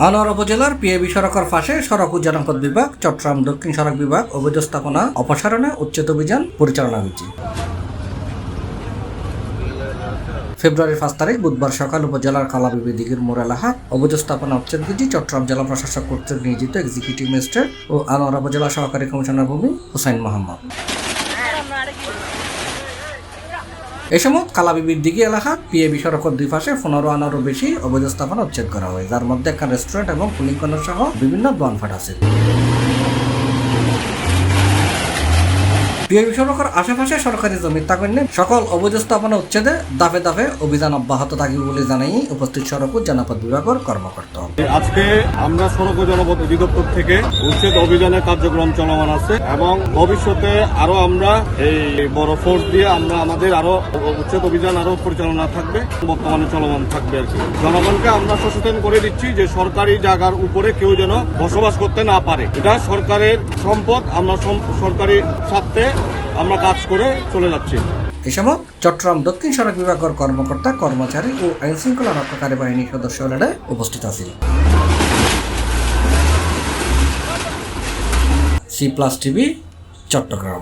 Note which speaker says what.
Speaker 1: আনোয়ারা উপজেলার পিএবি সড়কের পাশে সড়ক ও জনপথ বিভাগ, চট্টগ্রাম দক্ষিণ সড়ক বিভাগ অবৈধ স্থাপনা অপসারণে উচ্ছেদ অভিযান পরিচালনা হয়েছে। ফেব্রুয়ারির 5 তারিখ বুধবার সকাল উপজেলার কালাবিবি দিঘির মোড় এলাকা অবৈধ স্থাপনা উচ্ছেদ বিধি চট্টগ্রাম জেলা প্রশাসক কর্তৃক নিয়োজিত এক্সিকিউটিভ ম্যাজিস্ট্রেট ও আনোয়ারা উপজেলা সহকারী কমিশনার ভূমি হুসাইন মোহাম্মদ। এই সময় কালাবিবির দিঘি এলাকা পিএবি সড়কের দুই পাশে 15 আনারও বেশি অবৈধ স্থাপনা উচ্ছেদ করা হয়, যার মধ্যে একটা রেস্টুরেন্ট এবং পুলিং কর্নার সহ বিভিন্ন দোকানপাট আছে। পিএবি সড়কের আশেপাশে সরকারি জমি থাকলে সকল অবৈধ স্থাপনা উচ্ছেদে দাফে দাফে অভিযান অব্যাহত থাকবে বলে জানাই উপস্থিত সড়ক ও জনপথ বিভাগের কর্মকর্তা।
Speaker 2: আজকে আমরা সড়ক ও জনপথ অধিদপ্তর থেকে উচ্ছেদ অভিযানের কার্যক্রম চলমান আছে এবং ভবিষ্যতে আরো আমরা এই বড় ফোর্স দিয়ে আমরা আমাদের আরো উচ্ছেদ অভিযান আরো পরিচালনা থাকবে, বর্তমানে চলমান থাকবে আর কি। জনগণকে আমরা সচেতন করে দিচ্ছি যে সরকারি জায়গার উপরে কেউ যেন বসবাস করতে না পারে। এটা সরকারের সম্পদ, আমরা সরকারি স্বার্থে আমরা কাজ করে চলে যাচ্ছি।
Speaker 1: এই সময় চট্টগ্রাম দক্ষিণ সড়ক বিভাগের কর্মকর্তা, কর্মচারী ও আইন শৃঙ্খলা রক্ষাকারী বাহিনীর সদস্যরা উপস্থিত আছেন। C+ TV Chittagong.